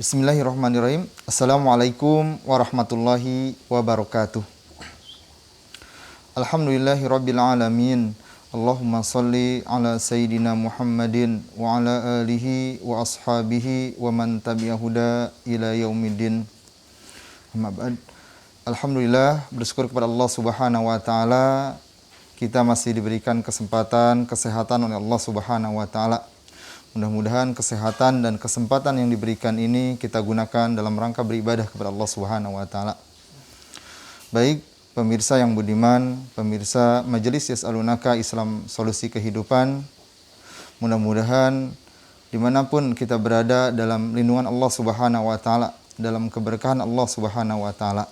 Bismillahirrahmanirrahim. Assalamualaikum warahmatullahi wabarakatuh. Alhamdulillahirabbil alamin. Allahumma shalli ala sayyidina Muhammadin wa ala alihi wa ashabihi wa man tabi'ahuda ila yaumiddin. Amma ba'd. Alhamdulillah, bersyukur kepada Allah Subhanahu wa taala kita masih diberikan kesempatan, kesehatan oleh Allah Subhanahu wa taala. Mudah-mudahan kesehatan dan kesempatan yang diberikan ini kita gunakan dalam rangka beribadah kepada Allah Subhanahu wa taala. Baik, pemirsa yang budiman, pemirsa Majelis Yas'alunaka Islam Solusi Kehidupan, mudah-mudahan dimanapun kita berada dalam lindungan Allah Subhanahu wa taala, dalam keberkahan Allah Subhanahu wa taala.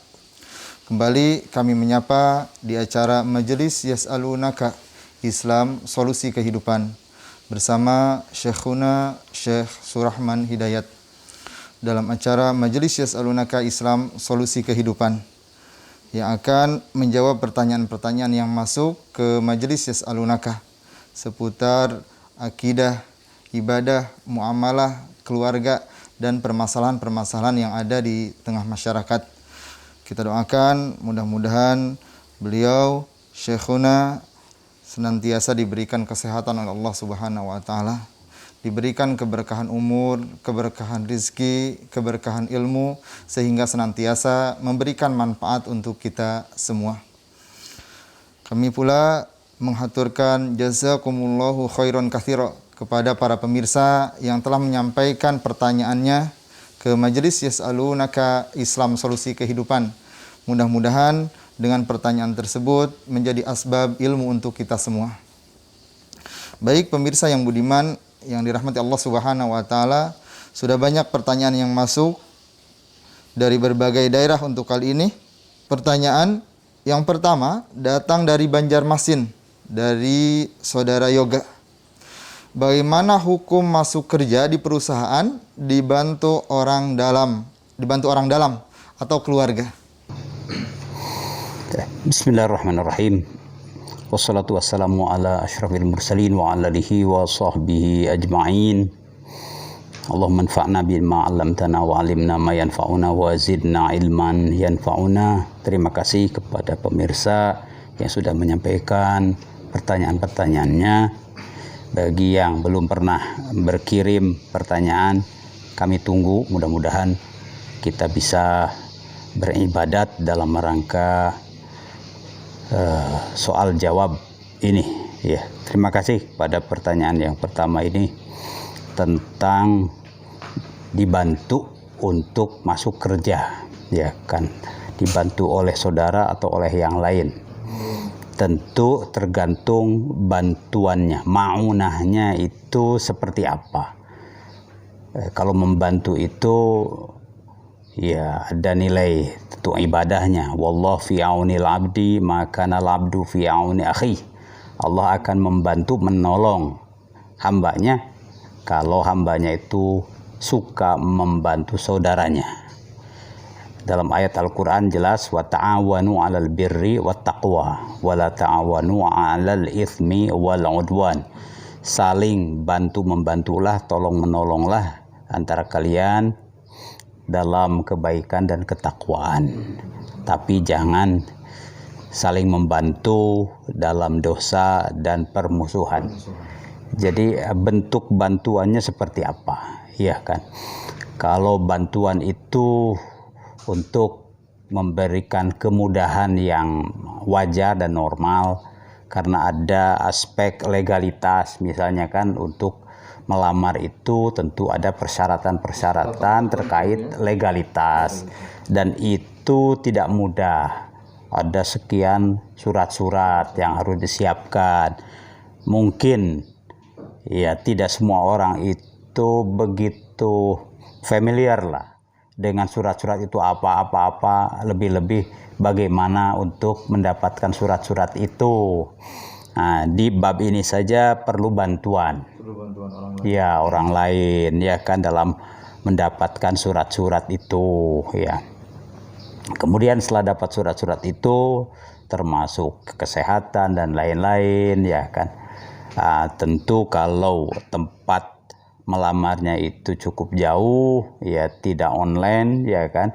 Kembali kami menyapa di acara Majelis Yas'alunaka Islam Solusi Kehidupan bersama Syekhuna Syekh Surahman Hidayat dalam acara Majelis Yas'alunaka Islam Solusi Kehidupan yang akan menjawab pertanyaan-pertanyaan yang masuk ke Majelis Yas'alunaka seputar akidah, ibadah, muamalah, keluarga, dan permasalahan-permasalahan yang ada di tengah masyarakat. Kita doakan mudah-mudahan beliau Syekhuna senantiasa diberikan kesehatan oleh Allah Subhanahu wa taala, diberikan keberkahan umur, keberkahan rizki, keberkahan ilmu, sehingga senantiasa memberikan manfaat untuk kita semua. Kami pula menghaturkan jazakumullahu khairan katsira kepada para pemirsa yang telah menyampaikan pertanyaannya ke Majelis Yas'alunaka Islam Solusi Kehidupan. Mudah-mudahan dengan pertanyaan tersebut menjadi asbab ilmu untuk kita semua. Baik pemirsa yang budiman, yang dirahmati Allah Subhanahu wa taala, sudah banyak pertanyaan yang masuk dari berbagai daerah untuk kali ini. Pertanyaan yang pertama datang dari Banjarmasin, dari Saudara Yoga. Bagaimana hukum masuk kerja di perusahaan dibantu orang dalam atau keluarga? Bismillahirrahmanirrahim. Wassalatu wassalamu ala asyrafil mursalin wa ala alihi wa sahbihi ajma'in. Allahumma anfa'na bima 'allamtana wa 'allimna ma yanfa'una wa zidna ilman yanfa'una. Terima kasih kepada pemirsa yang sudah menyampaikan pertanyaan-pertanyaannya. Bagi yang belum pernah berkirim pertanyaan, kami tunggu, mudah-mudahan kita bisa beribadat dalam rangka soal jawab ini ya. Terima kasih pada pertanyaan yang pertama ini tentang dibantu untuk masuk kerja, ya kan, dibantu oleh saudara atau oleh yang lain. Tentu tergantung bantuannya, ma'unahnya itu seperti apa. Kalau membantu itu ya ada nilai tentu ibadahnya. Wallahu fi aunil abdi maka nal abdu fi auni akhi. Allah akan membantu, menolong hambanya kalau hambanya itu suka membantu saudaranya. Dalam ayat Al-Quran jelas, wa ta'awanu 'alal birri wat taqwa wa la ta'awanu 'alal itsmi wal 'udwan. Saling bantu membantulah, tolong menolonglah antara kalian dalam kebaikan dan ketakwaan, tapi jangan saling membantu dalam dosa dan permusuhan. Jadi bentuk bantuannya seperti apa, ya kan? Kalau bantuan itu untuk memberikan kemudahan yang wajar dan normal karena ada aspek legalitas, misalnya kan untuk melamar itu tentu ada persyaratan-persyaratan terkait legalitas dan itu tidak mudah. Ada sekian surat-surat yang harus disiapkan. Mungkin ya tidak semua orang itu begitu familiar lah dengan surat-surat itu apa-apa, lebih-lebih bagaimana untuk mendapatkan surat-surat itu. Nah, di bab ini saja perlu bantuan orang lain. Ya, orang lain ya kan dalam mendapatkan surat-surat itu ya. Kemudian setelah dapat surat-surat itu termasuk kesehatan dan lain-lain ya kan. Tentu kalau tempat melamarnya itu cukup jauh, ya tidak online, ya kan,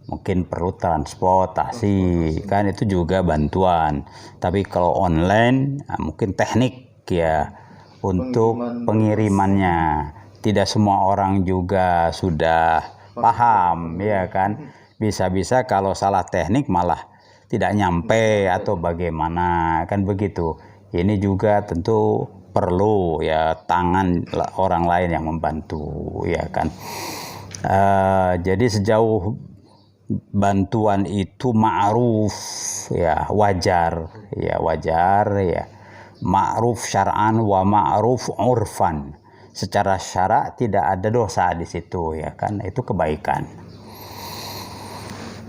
mungkin perlu transportasi, kan itu juga bantuan. Tapi kalau online, mungkin teknik ya untuk pengirimannya. Tidak semua orang juga sudah paham, ya kan. Bisa-bisa kalau salah teknik malah tidak nyampe atau bagaimana, kan begitu. Ini juga tentu perlu ya tangan orang lain yang membantu, ya kan. Jadi sejauh bantuan itu ma'ruf, ya wajar ya, ma'ruf syar'an wa ma'ruf urfan. Secara syara tidak ada dosa di situ, ya kan, itu kebaikan.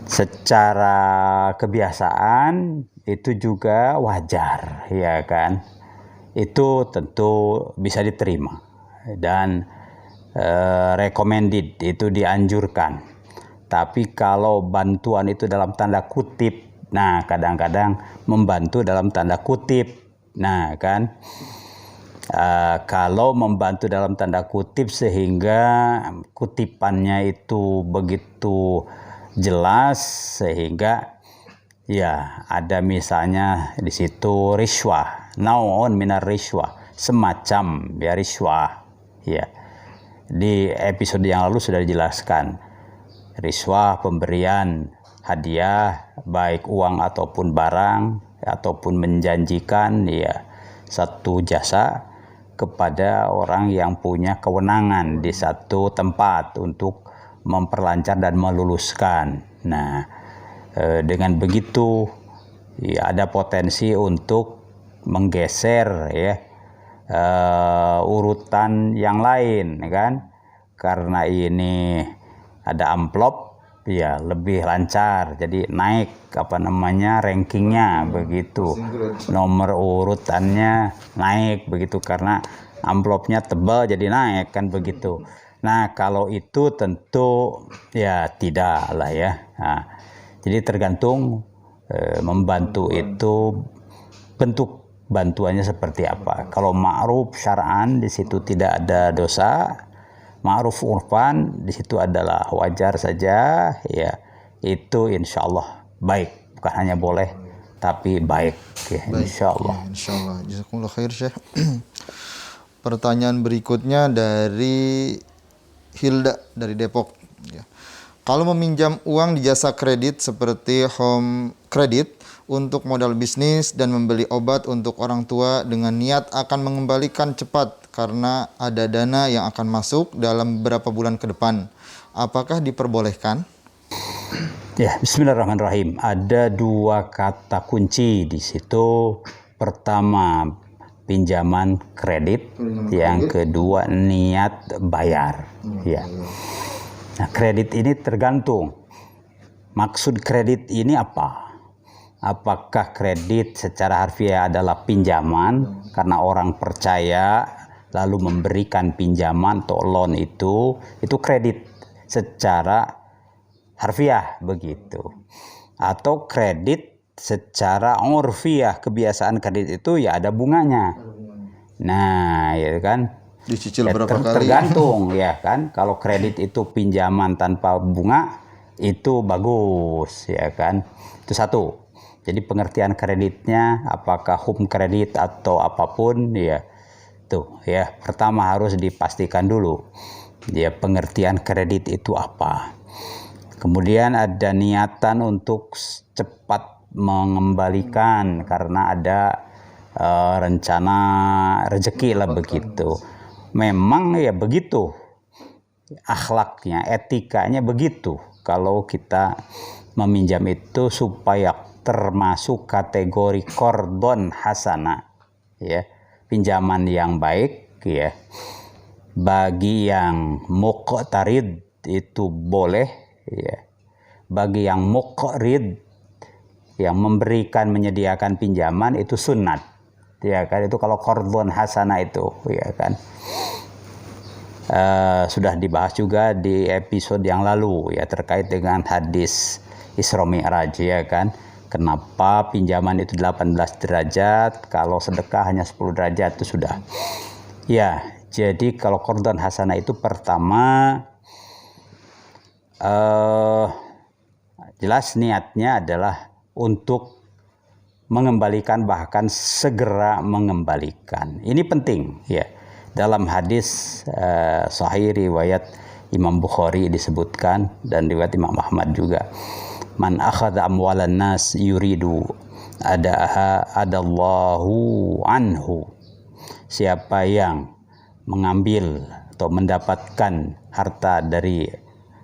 Secara kebiasaan itu juga wajar, ya kan, itu tentu bisa diterima dan recommended, itu dianjurkan. Tapi kalau bantuan itu dalam tanda kutip, nah kadang-kadang membantu dalam tanda kutip, nah kan, kalau membantu dalam tanda kutip sehingga kutipannya itu begitu jelas sehingga ya ada misalnya di situ riswah, naun minar riswah, semacam ya riswah, ya. Di episode yang lalu sudah dijelaskan riswah, pemberian hadiah baik uang ataupun barang ataupun menjanjikan ya satu jasa kepada orang yang punya kewenangan di satu tempat untuk memperlancar dan meluluskan. Nah, dengan begitu ya ada potensi untuk menggeser ya urutan yang lain, kan, karena ini ada amplop ya lebih lancar, jadi naik rankingnya begitu, nomor urutannya naik begitu karena amplopnya tebal jadi naik, kan begitu. Nah kalau itu tentu ya tidak lah ya. Nah, jadi tergantung membantu itu bentuk bantuannya seperti apa. Kalau ma'ruf syar'an di situ tidak ada dosa, ma'ruf urfan di situ adalah wajar saja, ya itu insya Allah baik, bukan hanya boleh tapi baik, ya, insya Allah. Ya, insya Allah. Jazakumullah khair, Syekh. Pertanyaan berikutnya dari Hilda dari Depok. Ya. Kalau meminjam uang di jasa kredit seperti home kredit untuk modal bisnis dan membeli obat untuk orang tua dengan niat akan mengembalikan cepat karena ada dana yang akan masuk dalam beberapa bulan ke depan, apakah diperbolehkan? Ya, bismillahirrahmanirrahim. Ada dua kata kunci di situ. Pertama, pinjaman kredit. Yang kedua, niat bayar. Ya. Nah, kredit ini tergantung. Maksud kredit ini apa? Apakah kredit secara harfiah adalah pinjaman karena orang percaya lalu memberikan pinjaman atau loan itu kredit secara harfiah begitu, atau kredit secara urfiah, kebiasaan kredit itu ya ada bunganya. Nah ya kan, dicicil ya, berapa kali tergantung ya kan. Kalau kredit itu pinjaman tanpa bunga itu bagus, ya kan, itu satu. Jadi pengertian kreditnya apakah home kredit atau apapun ya tuh ya, pertama harus dipastikan dulu ya pengertian kredit itu apa. Kemudian ada niatan untuk cepat mengembalikan karena ada rencana rezeki lah begitu. Memang ya begitu akhlaknya, etikanya begitu. Kalau kita meminjam itu supaya termasuk kategori qardon hasana, ya, pinjaman yang baik, ya. Bagi yang muqtarid itu boleh, ya. Bagi yang muqrid, yang memberikan menyediakan pinjaman itu sunnat, ya kan, itu kalau qardon hasana itu, ya kan. Sudah dibahas juga di episode yang lalu ya terkait dengan hadis Isra Mi'raj, ya kan. Kenapa pinjaman itu 18 derajat, kalau sedekah hanya 10 derajat itu sudah. Ya, Jadi kalau qardhan hasanah itu pertama jelas niatnya adalah untuk mengembalikan, bahkan segera mengembalikan. Ini penting ya. Dalam hadis sahih riwayat Imam Bukhari disebutkan dan riwayat Imam Ahmad juga. Man akhadha amwalan nas yuridu adallahu anhu. Siapa yang mengambil atau mendapatkan harta dari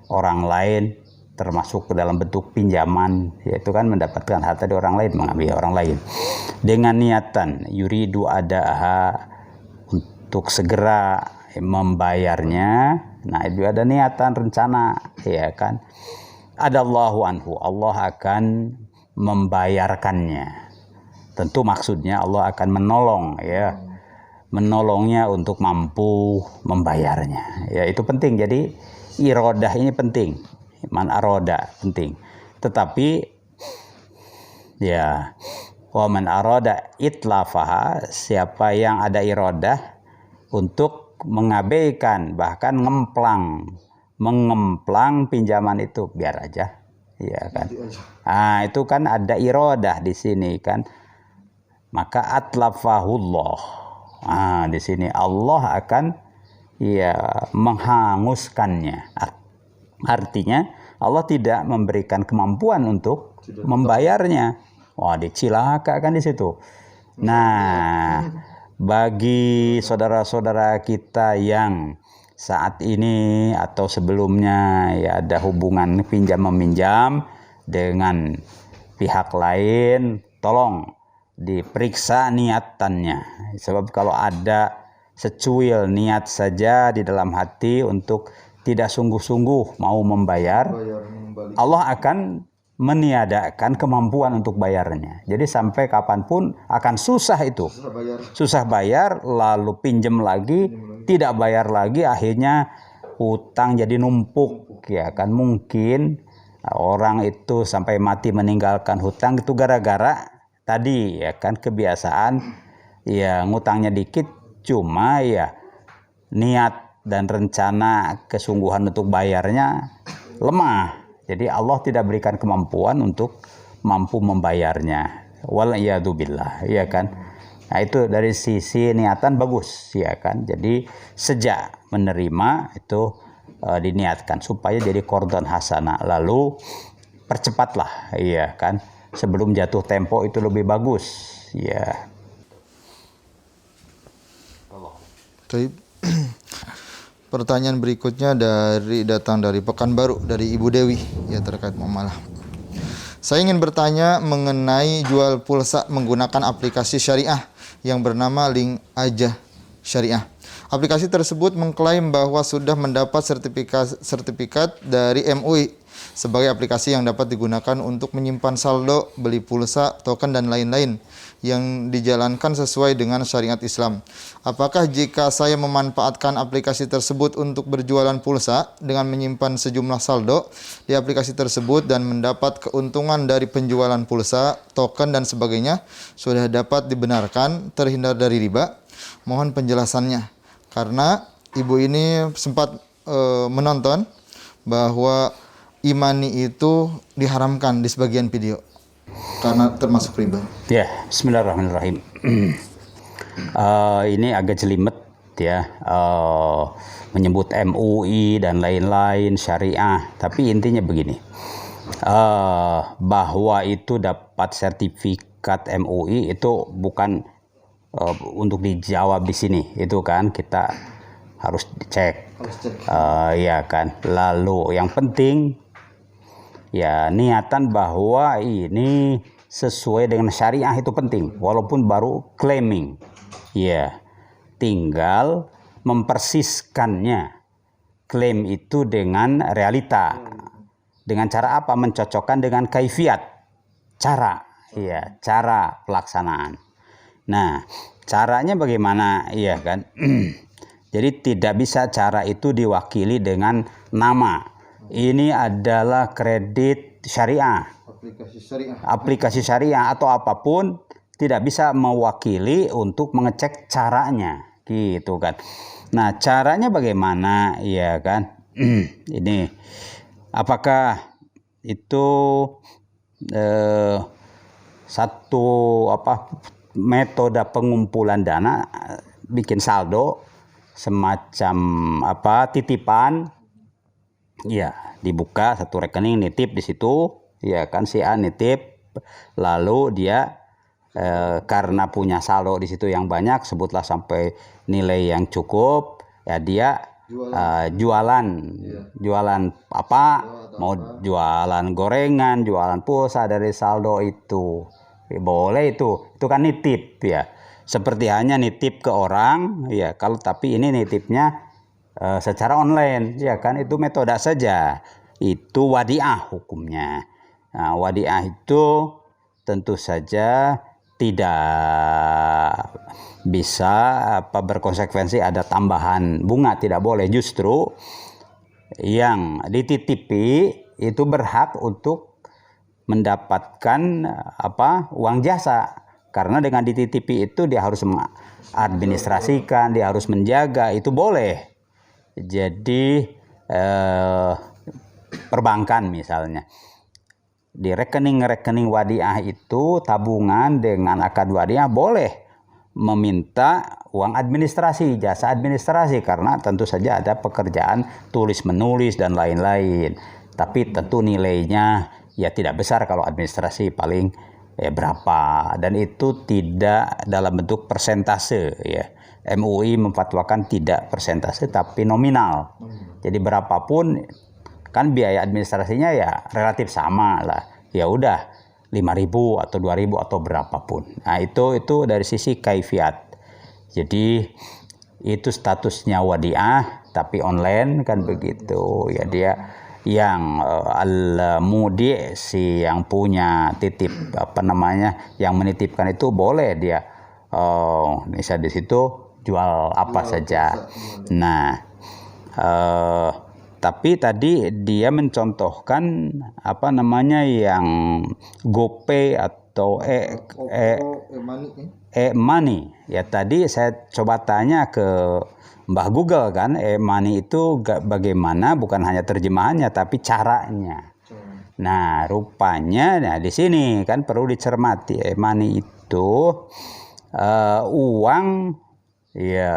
orang lain, termasuk ke dalam bentuk pinjaman, yaitu kan mendapatkan harta dari orang lain, mengambil orang lain dengan niatan yuridu adaha, untuk segera membayarnya. Nah, itu ada niatan, rencana, ya kan. Adallahu anhu, Allah akan membayarkannya. Tentu maksudnya Allah akan menolong, ya, menolongnya untuk mampu membayarnya. Ya, itu penting. Jadi iradah ini penting, man aroda penting. Tetapi ya, wa man aroda itlafaha, siapa yang ada iradah untuk mengabaikan, bahkan mengemplang pinjaman itu, biar aja, ya kan. Ah, itu kan ada iradah di sini kan. Maka atlafahullah. Ah, di sini Allah akan ya menghanguskannya. Artinya Allah tidak memberikan kemampuan untuk membayarnya. Wah, dicilaka kan di situ. Nah, bagi saudara-saudara kita yang saat ini atau sebelumnya ya ada hubungan pinjam meminjam dengan pihak lain, tolong diperiksa niatannya. Sebab kalau ada secuil niat saja di dalam hati untuk tidak sungguh-sungguh mau membayar, Allah akan meniadakan kemampuan untuk bayarnya. Jadi sampai kapanpun akan susah itu. Susah bayar, lalu pinjam lagi, tidak bayar lagi, akhirnya hutang jadi numpuk. Ya kan, mungkin orang itu sampai mati meninggalkan hutang itu gara-gara tadi, ya kan, kebiasaan ya ngutangnya dikit, cuma ya niat dan rencana kesungguhan untuk bayarnya lemah. Jadi Allah tidak berikan kemampuan untuk mampu membayarnya. Wal'iyadzubillah, ya kan. Nah, itu dari sisi niatan bagus, ya kan. Jadi sejak menerima itu diniatkan supaya jadi qardhan hasanah. Lalu percepatlah, ya kan. Sebelum jatuh tempo itu lebih bagus, ya. Pertanyaan berikutnya datang dari Pekanbaru, dari Ibu Dewi, ya, terkait muamalah. Saya ingin bertanya mengenai jual pulsa menggunakan aplikasi syariah yang bernama Link Aja Syariah. Aplikasi tersebut mengklaim bahwa sudah mendapat sertifikat dari MUI sebagai aplikasi yang dapat digunakan untuk menyimpan saldo, beli pulsa, token, dan lain-lain yang dijalankan sesuai dengan syariat Islam. Apakah jika saya memanfaatkan aplikasi tersebut untuk berjualan pulsa dengan menyimpan sejumlah saldo di aplikasi tersebut dan mendapat keuntungan dari penjualan pulsa, token, dan sebagainya, sudah dapat dibenarkan terhindar dari riba? Mohon penjelasannya. Karena ibu ini sempat menonton bahwa imani itu diharamkan di sebagian video karena termasuk riba. Ya, bismillahirrahmanirrahim. Ini agak jelimet, ya, menyebut MUI dan lain-lain syariah. Tapi intinya begini, bahwa itu dapat sertifikat MUI itu bukan untuk dijawab di sini. Itu kan kita harus dicek, ya kan. Lalu yang penting ya niatan bahwa ini sesuai dengan syariah itu penting, walaupun baru claiming. Ya, tinggal mempersiskannya klaim itu dengan realita. Dengan cara apa? Mencocokkan dengan kaifiat, cara, ya, cara pelaksanaan. Nah, caranya bagaimana, ya kan? Jadi tidak bisa cara itu diwakili dengan nama. Ini adalah kredit syariah, aplikasi syariah atau apapun, tidak bisa mewakili untuk mengecek caranya. gitu kan. Nah, caranya bagaimana, ya kan? Ini apakah itu satu metode pengumpulan dana, bikin saldo semacam titipan, ya dibuka satu rekening, nitip di situ, ya kan, si A nitip, lalu dia karena punya saldo di situ yang banyak, sebutlah sampai nilai yang cukup, ya dia jualan apa, mau jualan gorengan, jualan pulsa dari saldo itu, boleh itu kan nitip ya, seperti hanya nitip ke orang ya. Kalau tapi ini nitipnya secara online, ya kan, itu metode saja, itu wadiah hukumnya. Nah, wadiah itu tentu saja tidak bisa berkonsekuensi ada tambahan bunga, tidak boleh. Justru yang dititipi itu berhak untuk mendapatkan uang jasa, karena dengan dititipi itu dia harus mengadministrasikan, dia harus menjaga, itu boleh. Jadi perbankan misalnya, di rekening-rekening wadiah itu, tabungan dengan akad wadiah, boleh meminta uang administrasi, jasa administrasi, karena tentu saja ada pekerjaan tulis menulis dan lain-lain. Tapi tentu nilainya ya tidak besar kalau administrasi, paling berapa, dan itu tidak dalam bentuk persentase ya. MUI memfatwakan tidak persentase tapi nominal. Jadi berapapun kan biaya administrasinya ya relatif sama lah. Ya udah 5.000 atau 2.000 atau berapapun. Nah, itu dari sisi kaifiat. Jadi itu statusnya wadiah tapi online kan begitu. Ya dia yang al-mudi, si yang punya titip yang menitipkan itu boleh dia bisa di situ jual apa saja. Nah, tapi tadi dia mencontohkan yang GoPay atau e-money. Ya tadi saya coba tanya ke Mbah Google kan, e-money itu bagaimana, bukan hanya terjemahannya tapi caranya. Nah, rupanya di sini kan perlu dicermati, e-money itu uang, ya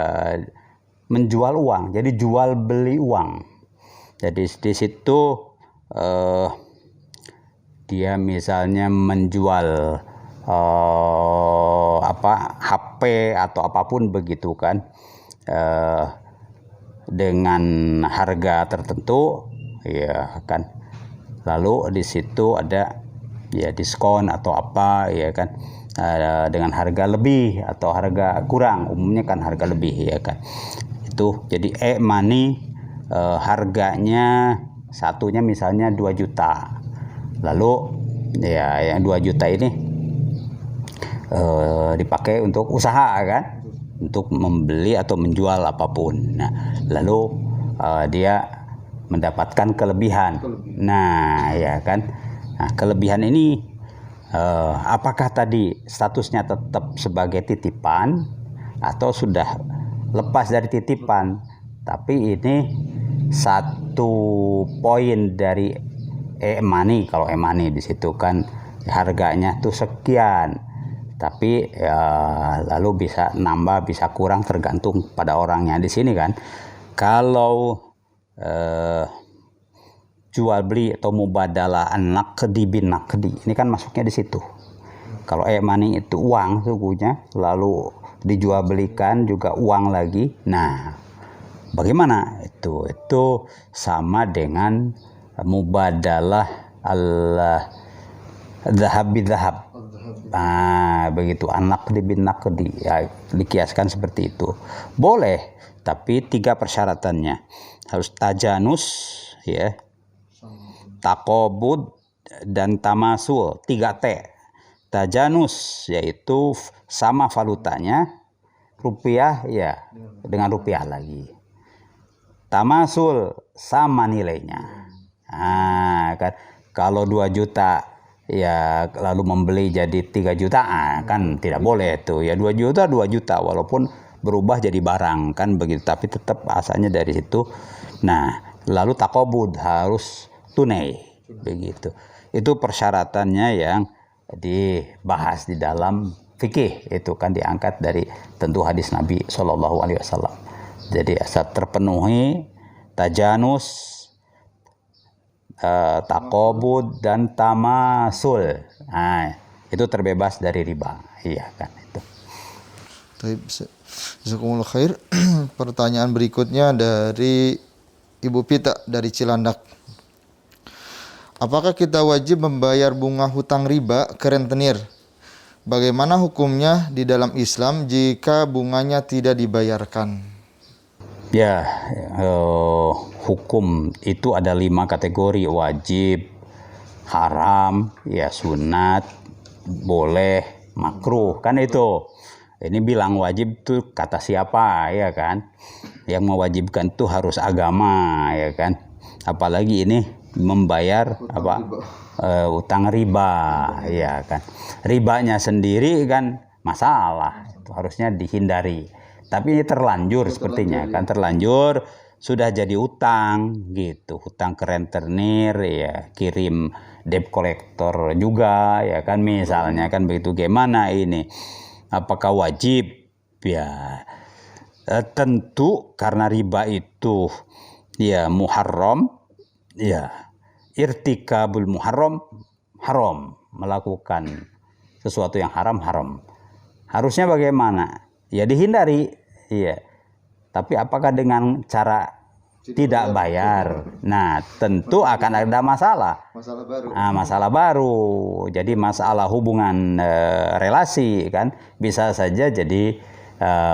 menjual uang, jadi jual beli uang. Jadi di situ dia misalnya menjual HP atau apapun begitu kan, dengan harga tertentu, ya kan. Lalu di situ ada ya diskon atau apa, ya kan, dengan harga lebih atau harga kurang, umumnya kan harga lebih, ya kan. Itu jadi e-money. Harganya satunya misalnya 2 juta. Lalu ya yang 2 juta ini dipakai untuk usaha kan, untuk membeli atau menjual apapun. Nah, lalu dia mendapatkan kelebihan. Nah, ya kan. Nah, kelebihan ini apakah tadi statusnya tetap sebagai titipan atau sudah lepas dari titipan? Tapi ini satu poin dari e-money. Kalau e-money di situ kan harganya tuh sekian, tapi lalu bisa nambah bisa kurang tergantung pada orangnya. Di sini kan kalau jual beli atau mubadalah an-naqdi bin naqdi, ini kan masuknya di situ. Kalau e-money itu uang sukunya, lalu dijual belikan juga uang lagi. Nah, bagaimana itu sama dengan mubadalah al-dhahab bidhahab. Nah, begitu, anak bin naqdi, ya dikiaskan seperti itu. Boleh, tapi 3 persyaratannya. Harus tajanus, ya, taqobud, dan tamasul, 3T. Tajanus yaitu sama valutanya, rupiah ya dengan rupiah lagi. Tamasul sama nilainya. Nah, kan kalau 2 juta ya lalu membeli jadi 3 juta, kan tidak boleh tuh. Ya 2 juta walaupun berubah jadi barang kan begitu, tapi tetap asalnya dari situ. Nah, lalu taqabud harus tunai begitu. Itu persyaratannya yang dibahas di dalam fikih, itu kan diangkat dari tentu hadis Nabi Shallallahu Alaihi Wasallam. Jadi asal terpenuhi tajanus, taqabud dan tamasul, nah, itu terbebas dari riba, iya kan itu. Jazakumullah khair. Pertanyaan berikutnya dari Ibu Pita dari Cilandak. Apakah kita wajib membayar bunga hutang riba ke rentenir? Bagaimana hukumnya di dalam Islam jika bunganya tidak dibayarkan? Ya, hukum itu ada 5 kategori: wajib, haram, ya sunat, boleh, makruh, kan itu. Ini bilang wajib tuh kata siapa, ya kan? Yang mewajibkan itu harus agama, ya kan? Apalagi ini membayar utang riba, ya kan? Ribanya sendiri kan masalah, itu harusnya dihindari. Tapi ini terlanjur sepertinya, kan terlanjur sudah jadi utang gitu, hutang ke rentenir, ya kirim debt collector juga, ya kan misalnya kan begitu. Gimana ini? Apakah wajib? Ya tentu karena riba itu ya muharram, ya irtikabul muharram haram, melakukan sesuatu yang haram. Harusnya bagaimana? Ya dihindari, iya. Tapi apakah dengan cara tidak bayar? Nah, tentu akan ada masalah. Masalah baru. Jadi masalah hubungan relasi kan bisa saja jadi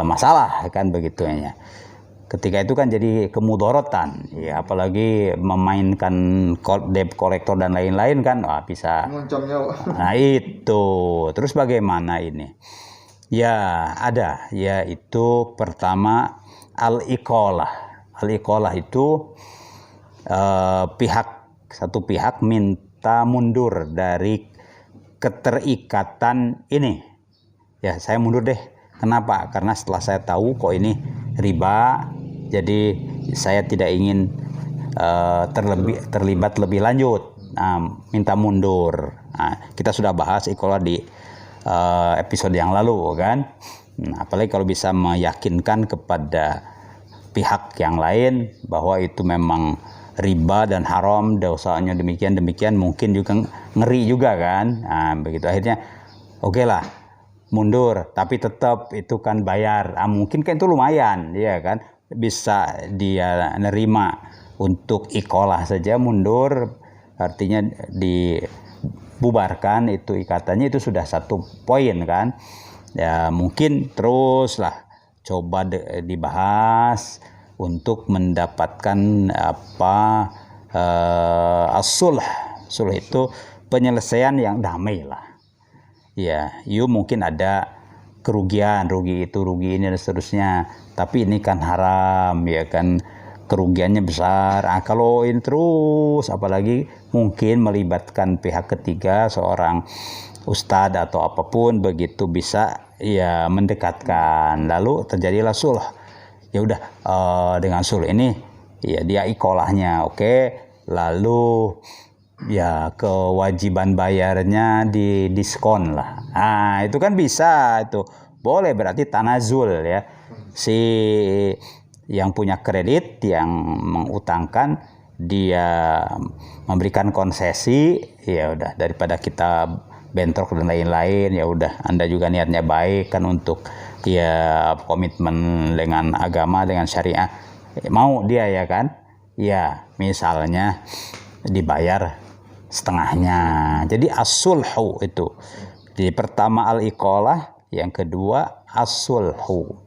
masalah kan begitunya. Ketika itu kan jadi kemudorotan, ya apalagi memainkan debt collector dan lain-lain kan, bisa. Nah itu. Terus bagaimana ini? Ya ada, yaitu pertama al-iqalah. Al-iqalah itu satu pihak minta mundur dari keterikatan ini. Ya saya mundur deh. Kenapa? Karena setelah saya tahu kok ini riba, jadi saya tidak ingin terlibat lebih lanjut. Nah, minta mundur. Nah, kita sudah bahas iqalah di episode yang lalu kan. Nah, apalagi kalau bisa meyakinkan kepada pihak yang lain bahwa itu memang riba dan haram, dosanya demikian, mungkin juga ngeri juga kan. Nah, begitu akhirnya oke lah mundur, tapi tetap itu kan bayar. Mungkin kan itu lumayan, ya kan, bisa dia nerima untuk iqalah saja mundur, artinya dibubarkan itu ikatannya, itu sudah satu poin kan. Ya mungkin teruslah coba dibahas untuk mendapatkan as-sulh. Sulh itu penyelesaian yang damai lah. Ya, mungkin ada kerugian, rugi ini dan seterusnya. Tapi ini kan haram, ya kan, kerugiannya besar. Kalau ini terus, apalagi mungkin melibatkan pihak ketiga, seorang ustadz atau apapun, begitu bisa ya mendekatkan. Lalu terjadilah sulh. Ya udah, dengan sulh ini ya dia iqalahnya oke. Lalu ya kewajiban bayarnya didiskon lah. Nah itu kan bisa, itu boleh, berarti tanazul ya. Si yang punya kredit, yang mengutangkan, dia memberikan konsesi, ya udah, daripada kita bentrok dan lain-lain, ya udah, Anda juga niatnya baik kan untuk ya komitmen dengan agama, dengan syariah, mau dia ya kan, ya misalnya dibayar setengahnya. Jadi as-sulhu itu. Jadi pertama al-iqalah, yang kedua as-sulhu.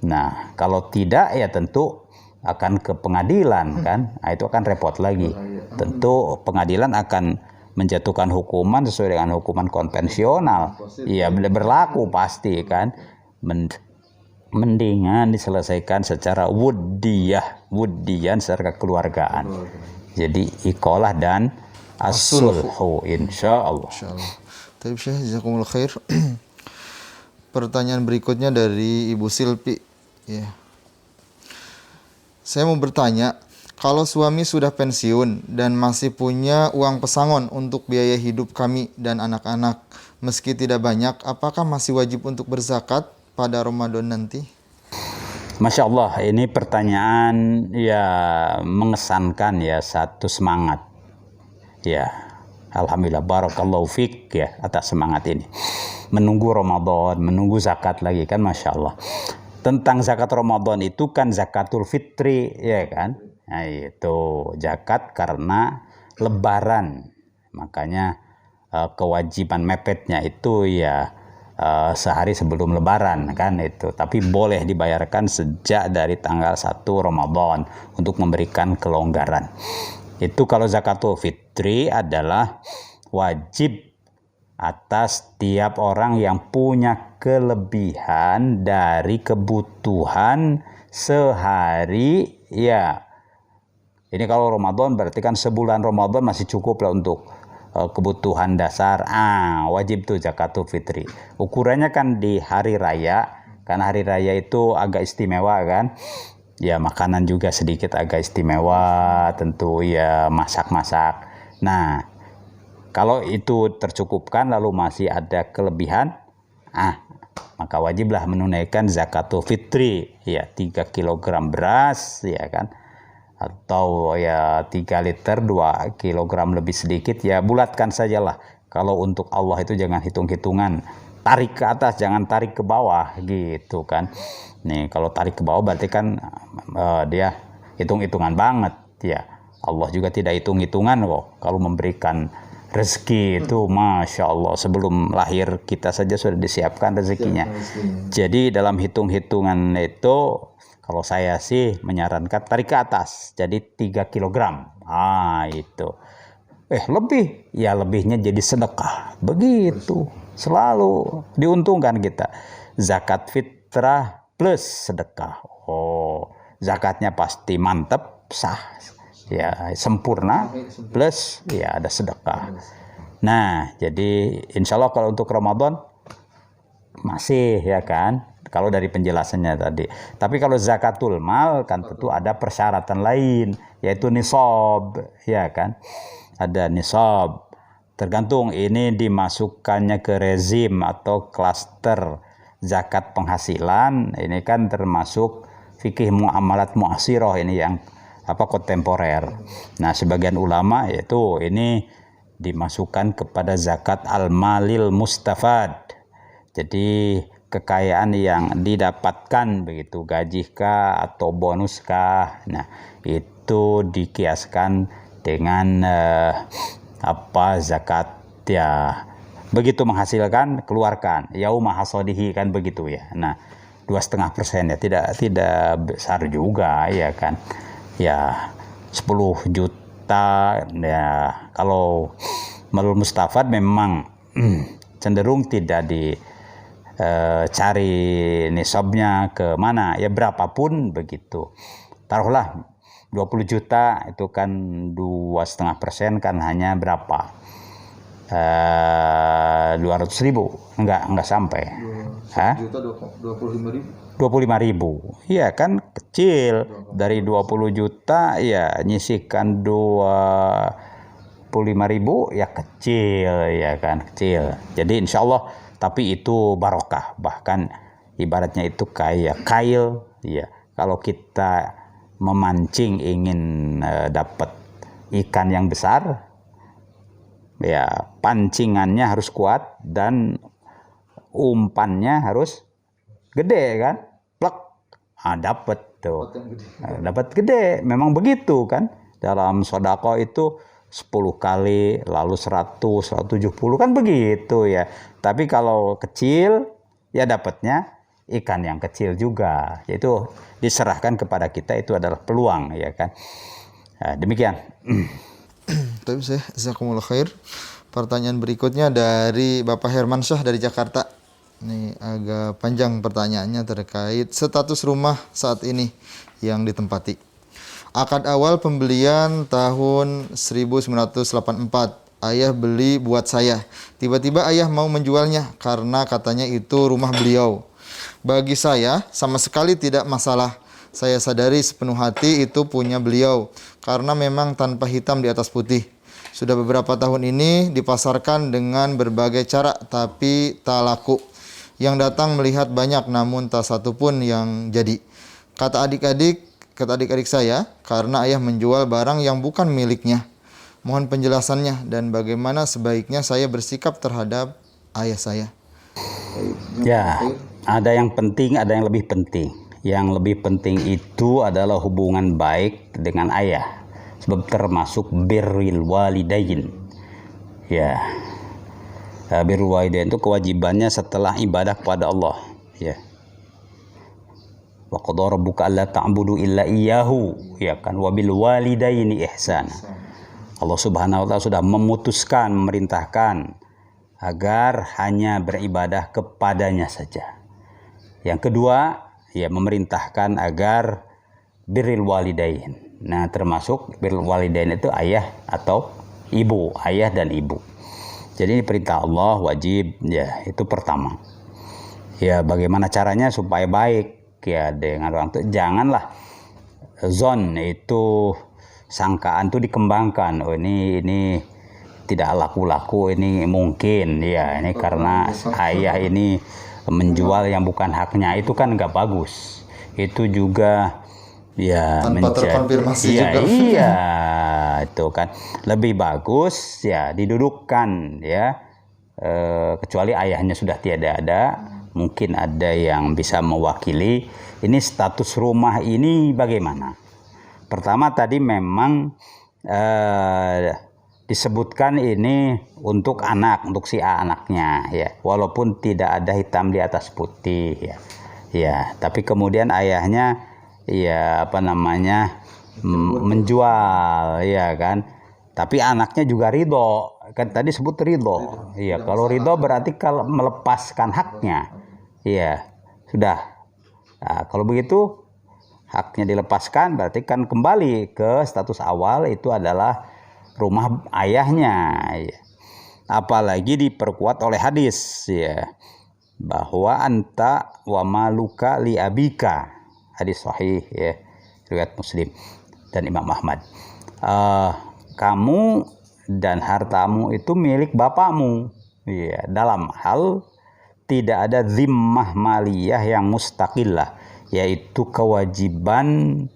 Nah, kalau tidak ya tentu akan ke pengadilan kan. Nah, itu akan repot lagi. Tentu pengadilan akan menjatuhkan hukuman sesuai dengan hukuman konvensional. Iya, berlaku pasti kan. Mendingan diselesaikan secara wudiyan secara kekeluargaan. Jadi iqalah dan as-sulhu insyaallah. Tapi Syekh, jazakumullah khair. Pertanyaan berikutnya dari Ibu Silpi. Ya. Saya mau bertanya, kalau suami sudah pensiun dan masih punya uang pesangon untuk biaya hidup kami dan anak-anak, meski tidak banyak, apakah masih wajib untuk berzakat pada Ramadan nanti? Masya Allah, ini pertanyaan ya mengesankan ya, satu semangat. Ya, alhamdulillah, barakallahu fik ya atas semangat ini. Menunggu Ramadan, menunggu zakat lagi kan, Masya Allah. Tentang zakat Ramadan itu kan zakatul fitri, ya kan? Nah, itu zakat karena lebaran. Makanya kewajiban mepetnya itu ya sehari sebelum lebaran kan itu. Tapi boleh dibayarkan sejak dari tanggal 1 Ramadan untuk memberikan kelonggaran. Itu kalau zakatul fitri adalah wajib atas tiap orang yang punya kelebihan dari kebutuhan sehari ya. Ini kalau Ramadan berarti kan sebulan Ramadan masih cukup lah untuk kebutuhan dasar. Wajib tuh zakatul fitri. Ukurannya kan di hari raya, karena hari raya itu agak istimewa kan. Ya makanan juga sedikit agak istimewa, tentu ya masak-masak. Nah, kalau itu tercukupkan lalu masih ada kelebihan, maka wajiblah menunaikan zakatul fitri, ya 3 kg beras, ya kan, atau ya 3 liter 2 kg lebih sedikit, ya bulatkan sajalah. Kalau untuk Allah itu jangan hitung-hitungan, tarik ke atas jangan tarik ke bawah gitu kan. Nih kalau tarik ke bawah berarti kan dia hitung-hitungan banget ya. Allah juga tidak hitung-hitungan kok kalau memberikan rezeki itu, Masya Allah, sebelum lahir kita saja sudah disiapkan rezekinya. Jadi dalam hitung-hitungan itu kalau saya sih menyarankan tarik ke atas jadi 3 kg. Itu lebih ya, lebihnya jadi sedekah begitu, selalu diuntungkan kita. Zakat fitrah plus sedekah, zakatnya pasti mantep, sah ya, sempurna, plus ya ada sedekah. Nah jadi insya Allah kalau untuk Ramadan masih ya kan, kalau dari penjelasannya tadi. Tapi kalau zakatul mal kan tentu ada persyaratan lain, yaitu nisab, ya kan, ada nisab. Tergantung ini dimasukkannya ke rezim atau klaster zakat penghasilan. Ini kan termasuk fikih muamalat mu'asirah, ini yang kontemporer. Nah sebagian ulama yaitu ini dimasukkan kepada zakat al-malil mustafad. Jadi kekayaan yang didapatkan begitu, gaji kah atau bonus kah. Nah itu dikiaskan dengan zakat ya, begitu menghasilkan keluarkan yauma hasadihi kan begitu ya. Nah 2,5% ya, tidak besar juga ya kan, ya 10 juta ya. Kalau malul mustafad memang cenderung tidak dicari nisabnya ke mana ya, berapapun begitu. Taruhlah 20 juta itu kan 2,5% kan hanya berapa, 200.000, enggak sampai. 1 juta 25.000, iya kan kecil. Dari 20 juta ya nyisihkan 25.000 ya kecil, ya kan kecil. Jadi insya Allah, tapi itu barokah, bahkan ibaratnya itu kayak kail ya. Kalau kita memancing ingin dapat ikan yang besar ya, pancingannya harus kuat dan umpannya harus gede kan, plek, dapat tuh, dapat gede. Memang begitu kan, dalam sedekah itu 10 kali lalu 100, 170 kan begitu ya. Tapi kalau kecil ya dapatnya ikan yang kecil juga, yaitu diserahkan kepada kita, itu adalah peluang ya kan. Demikian. Tapi saya jazakumullah khair. Pertanyaan berikutnya dari Bapak Hermansyah dari Jakarta. Ini agak panjang pertanyaannya terkait status rumah saat ini yang ditempati. Akad awal pembelian tahun 1984 ayah beli buat saya. Tiba-tiba ayah mau menjualnya karena katanya itu rumah beliau. Bagi saya sama sekali tidak masalah. Saya sadari sepenuh hati itu punya beliau karena memang tanpa hitam di atas putih. Sudah beberapa tahun ini dipasarkan dengan berbagai cara tapi tak laku. Yang datang melihat banyak namun tak satu pun yang jadi. Kata adik-adik saya, karena ayah menjual barang yang bukan miliknya. Mohon penjelasannya dan bagaimana sebaiknya saya bersikap terhadap ayah saya. Ya, ada yang penting, ada yang lebih penting. Yang lebih penting itu adalah hubungan baik dengan ayah. Sebab termasuk birrul walidain. Ya. Birrul walidain itu kewajibannya setelah ibadah kepada Allah. Ya. Wa qadara rabbuka alla ta'budu illa iyyahu, ya kan, wa bil walidaini ihsana. Allah Subhanahu wa taala sudah memutuskan, memerintahkan agar hanya beribadah kepadanya saja. Yang kedua, ya memerintahkan agar birrul walidain. Nah, termasuk birrul walidain itu ayah atau ibu, ayah dan ibu. Jadi ini perintah Allah, wajib, ya itu pertama. Ya bagaimana caranya supaya baik ya dengan orang tua? Janganlah zon itu, sangkaan itu dikembangkan. Oh ini tidak laku-laku, ini mungkin ya ini karena ayah ini menjual yang bukan haknya, itu kan nggak bagus. Itu juga ya tanpa terkonfirmasi iya, juga. Iya, itu kan lebih bagus ya didudukkan ya, kecuali ayahnya sudah tiada ada, mungkin ada yang bisa mewakili. Ini status rumah ini bagaimana? Pertama tadi memang disebutkan ini untuk anak, untuk si A anaknya ya, walaupun tidak ada hitam di atas putih ya. Ya, tapi kemudian ayahnya ya menjual ya kan, tapi anaknya juga ridho kan, tadi sebut ridho ya. Kalau ridho berarti kalau melepaskan haknya ya sudah. Nah, kalau begitu haknya dilepaskan berarti kan kembali ke status awal, itu adalah rumah ayahnya ya. Apalagi diperkuat oleh hadis ya, bahwa anta wa maluka li abika, hadis sahih ya, riwayat Muslim dan Imam Ahmad. Kamu dan hartamu itu milik bapakmu ya, dalam hal tidak ada zimmah maliyah yang mustaqillah, yaitu kewajiban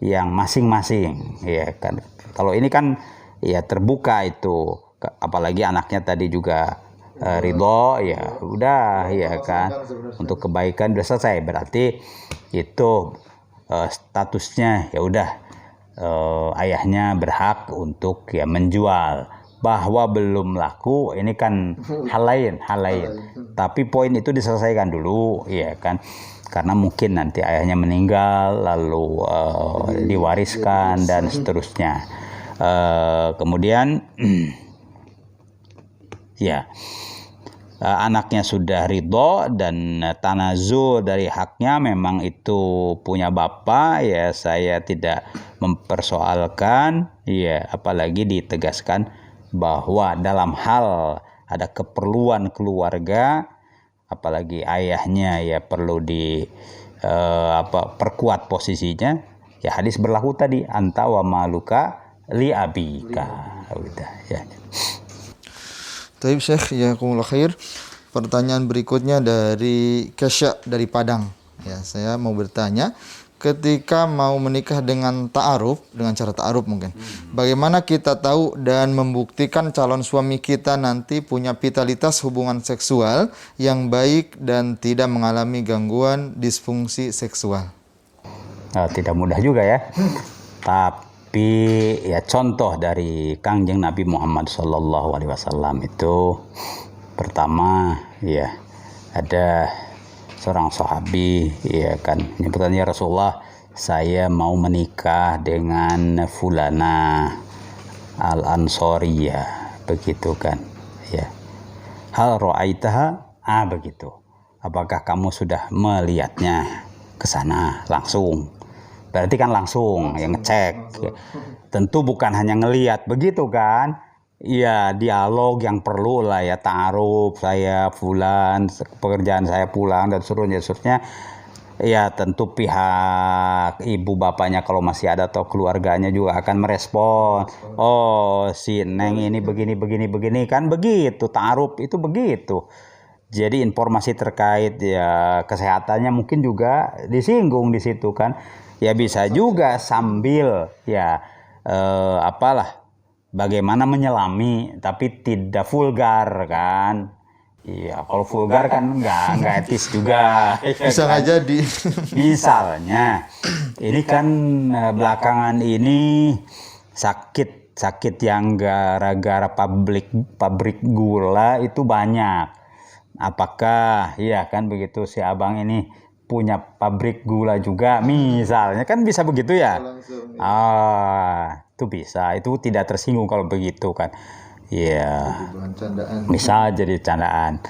yang masing-masing ya kan. Kalau ini kan ya terbuka itu, apalagi anaknya tadi juga ridho ya udah ya kan, untuk kebaikan udah selesai, berarti itu statusnya ya udah, ayahnya berhak untuk ya menjual. Bahwa belum laku ini kan hal lain. Tapi poin itu diselesaikan dulu ya kan, karena mungkin nanti ayahnya meninggal lalu diwariskan dan seterusnya. Kemudian ya anaknya sudah ridho dan tanazul dari haknya, memang itu punya bapak ya, saya tidak mempersoalkan ya, apalagi ditegaskan bahwa dalam hal ada keperluan keluarga, apalagi ayahnya ya perlu perkuat posisinya ya, hadis berlaku tadi, anta wa maluka li abika udah ya. Taib Syekh, jazakumullah khair. Pertanyaan berikutnya dari Kesha dari Padang. Ya, saya mau bertanya, ketika mau menikah dengan ta'aruf, dengan cara ta'aruf mungkin, bagaimana kita tahu dan membuktikan calon suami kita nanti punya vitalitas hubungan seksual yang baik dan tidak mengalami gangguan disfungsi seksual? Tidak mudah juga ya. Tapi ya contoh dari Kangjeng Nabi Muhammad SAW itu, pertama ya ada seorang sahabi ya kan menyebutkan, ya Rasulullah, saya mau menikah dengan fulana al-Ansariyah, begitu kan ya. Hal ra'aitaha, begitu. Apakah kamu sudah melihatnya? Ke sana langsung. Berarti kan langsung yang ngecek ya. Tentu bukan hanya ngelihat begitu kan. ya dialog yang perlu lah ya, ta'aruf saya fulan, pekerjaan saya pulang dan seterusnya. Ya tentu pihak ibu bapaknya kalau masih ada atau keluarganya juga akan merespon. Oh si Neng ini begini kan begitu, ta'aruf itu begitu. Jadi informasi terkait ya kesehatannya mungkin juga disinggung di situ kan. Ya bisa juga sambil ya apalah bagaimana menyelami tapi tidak vulgar kan. Iya, kalau vulgar kan nggak etis juga. Bisa nggak jadi. Misalnya, ini kan belakangan ini sakit yang gara-gara pabrik gula itu banyak. Apakah, iya kan begitu si abang ini punya pabrik gula juga, misalnya kan bisa begitu ya? Langsung, ya. Itu bisa, itu tidak tersinggung kalau begitu kan. Iya. Bahan candaan. Bisa jadi candaan.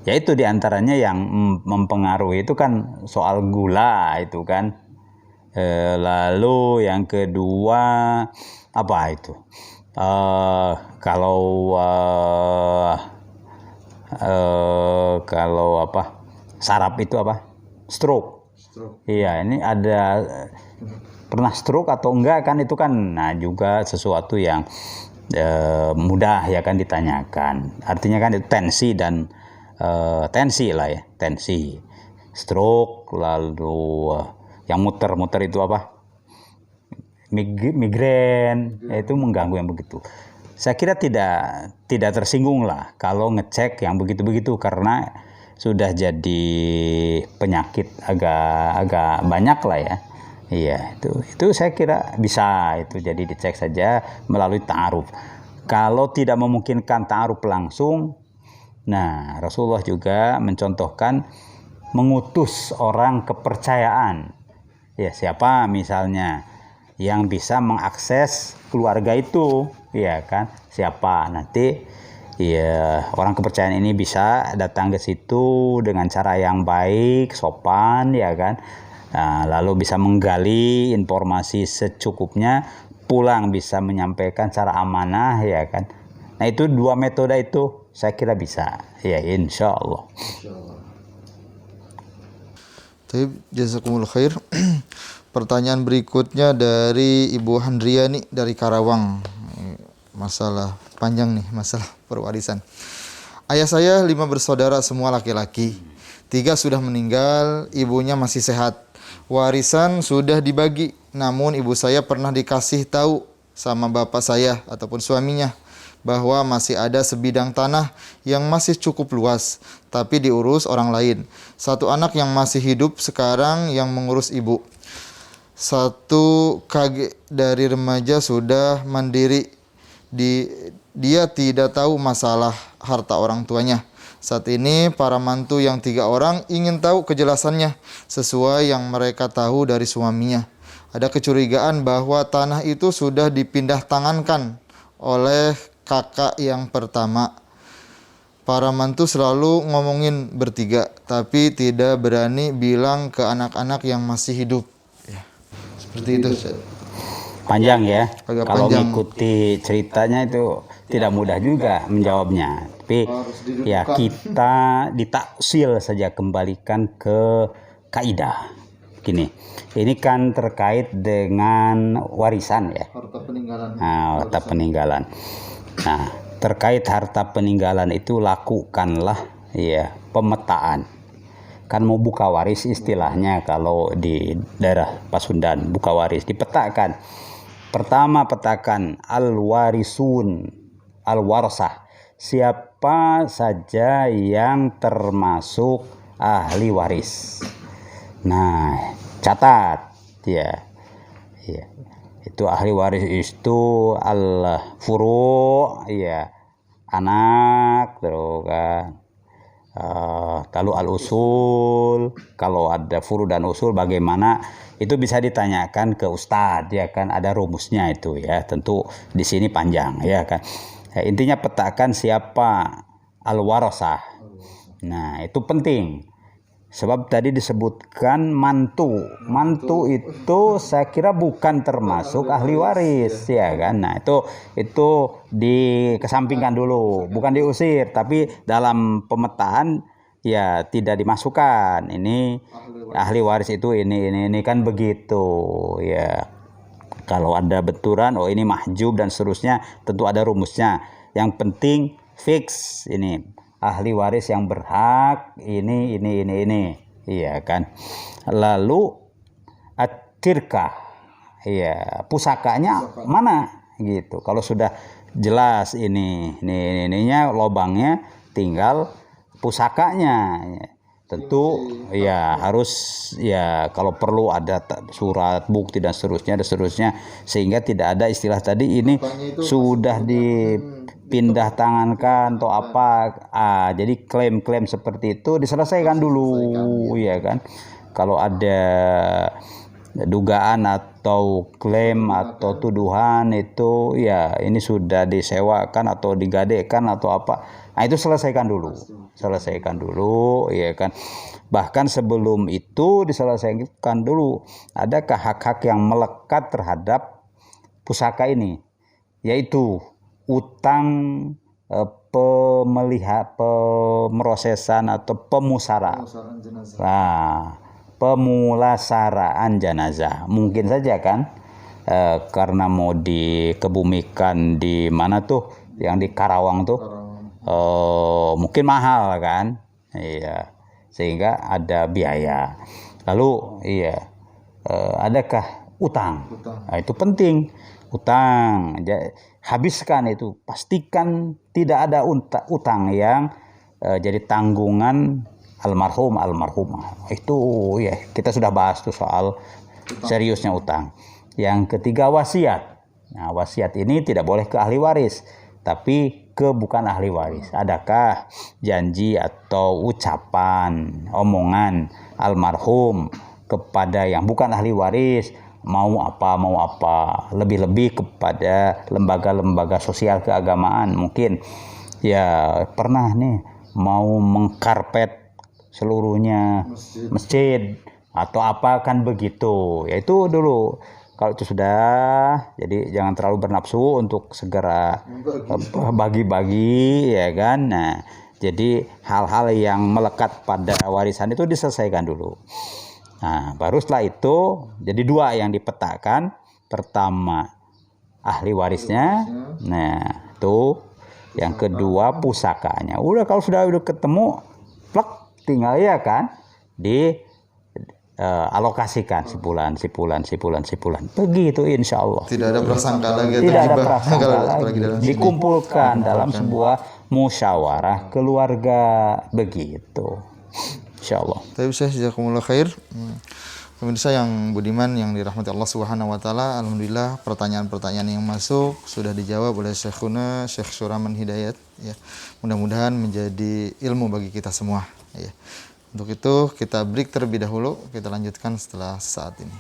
Ya itu diantaranya yang mempengaruhi itu kan soal gula itu kan. Lalu yang kedua apa itu? Kalau apa? Saraf itu apa? Stroke. Iya, ini ada pernah stroke atau enggak kan itu kan nah juga sesuatu yang mudah ya kan ditanyakan. Artinya kan itu tensi dan tensi lah ya, tensi, stroke, lalu yang muter-muter itu apa, migrain, itu mengganggu yang begitu. Saya kira tidak tersinggung lah kalau ngecek yang begitu-begitu karena sudah jadi penyakit agak banyak lah ya. Iya, itu saya kira bisa itu jadi dicek saja melalui ta'aruf. Kalau tidak memungkinkan ta'aruf langsung, nah Rasulullah juga mencontohkan mengutus orang kepercayaan. Ya, siapa misalnya yang bisa mengakses keluarga itu, ya kan? Siapa nanti ya orang kepercayaan ini bisa datang ke situ dengan cara yang baik, sopan, ya kan? Nah, lalu bisa menggali informasi secukupnya, pulang bisa menyampaikan secara amanah ya kan. Nah itu dua metode itu saya kira bisa ya insya Allah. Tapi jazakumullah khair. Pertanyaan berikutnya dari Ibu Handria nih dari Karawang. Masalah panjang nih, masalah perwarisan. Ayah saya 5 bersaudara semua laki-laki. 3 sudah meninggal, ibunya masih sehat. Warisan sudah dibagi, namun ibu saya pernah dikasih tahu sama bapak saya ataupun suaminya bahwa masih ada sebidang tanah yang masih cukup luas, tapi diurus orang lain. Satu anak yang masih hidup sekarang yang mengurus ibu. Satu kakek dari remaja sudah mandiri. Dia tidak tahu masalah harta orang tuanya. Saat ini para mantu yang 3 orang ingin tahu kejelasannya sesuai yang mereka tahu dari suaminya. Ada kecurigaan bahwa tanah itu sudah dipindah tangankan oleh kakak yang pertama. Para mantu selalu ngomongin bertiga, tapi tidak berani bilang ke anak-anak yang masih hidup. Ya, seperti itu. Panjang ya. Agak kalau panjang. mengikuti ceritanya itu tidak mudah juga menjawabnya. Tapi ya kita ditaksil saja, kembalikan ke kaidah. Gini, ini kan terkait dengan warisan ya. Harta peninggalan. Nah, harta peninggalan. Nah, terkait harta peninggalan itu lakukanlah ya pemetaan. Kan mau buka waris istilahnya kalau di daerah Pasundan, buka waris dipetakan. Pertama petakan al-warisun, al-warasah. Siapa saja yang termasuk ahli waris. Nah, catat ya. Ya. Itu ahli waris itu al-furu ya, anak terus kan. Lalu al-usul, kalau ada furu dan usul bagaimana itu bisa ditanyakan ke ustadz ya kan, ada rumusnya itu ya, tentu di sini panjang ya kan. Ya, intinya petakan siapa al-warasah. Nah, itu penting. Sebab tadi disebutkan mantu. Mantu itu saya kira bukan termasuk ahli waris, ya kan? Nah, itu dikesampingkan dulu, bukan diusir, tapi dalam pemetaan ya tidak dimasukkan. Ini ahli waris itu ini kan begitu, ya. Kalau ada benturan, oh ini mahjub dan seterusnya, tentu ada rumusnya. Yang penting fix ini ahli waris yang berhak ini, iya kan. Lalu atirkah, iya, pusakanya mana gitu. Kalau sudah jelas ininya lobangnya, tinggal pusakanya. Tentu ya harus ya kalau perlu ada surat bukti dan seterusnya sehingga tidak ada istilah tadi ini sudah dipindah tangankan atau apa. Jadi klaim-klaim seperti itu diselesaikan dulu, ya kan. Kalau ada dugaan atau klaim atau tuduhan itu ya ini sudah disewakan atau digadekan atau apa, nah itu selesaikan dulu, ya kan. Bahkan sebelum itu diselesaikan dulu, adakah hak-hak yang melekat terhadap pusaka ini, yaitu utang, pemerosesan atau pemusara. Nah, pemulasaraan jenazah mungkin saja kan, karena mau dikebumikan di mana tuh yang di Karawang tuh, mungkin mahal kan, iya, sehingga ada biaya. Lalu iya, adakah utang? Nah, itu penting, utang habiskan itu, pastikan tidak ada utang yang jadi tanggungan almarhumah. Itu ya kita sudah bahas tuh soal seriusnya utang. Yang ketiga wasiat. Nah, wasiat ini tidak boleh ke ahli waris, tapi ke bukan ahli waris. Adakah janji atau ucapan, omongan almarhum kepada yang bukan ahli waris, mau apa, lebih-lebih kepada lembaga-lembaga sosial keagamaan, mungkin ya pernah nih mau mengkarpet seluruhnya masjid atau apa kan begitu, ya itu dulu. Kalau itu sudah, jadi jangan terlalu bernafsu untuk segera bagi-bagi, ya kan. Nah, jadi hal-hal yang melekat pada warisan itu diselesaikan dulu. Nah, baru setelah itu jadi dua yang dipetakan. Pertama ahli warisnya, nah itu. Yang kedua pusakanya. Udah kalau sudah ketemu, plek, tinggal ya kan di alokasikan sebulan. Begitu insya Allah. Tidak ada prasangka lagi. Tidak ada prasangka lagi. Dikumpulkan dalam sebuah musyawarah keluarga begitu. Insya Allah. Tapi saya jazakumullah khair. Pemirsa yang budiman yang dirahmati Allah Subhanahu wa taala, alhamdulillah pertanyaan-pertanyaan yang masuk sudah dijawab oleh Syekhuna Syekh Suraman Hidayat, ya. Mudah-mudahan menjadi ilmu bagi kita semua, ya. Untuk itu kita break terlebih dahulu, kita lanjutkan setelah saat ini.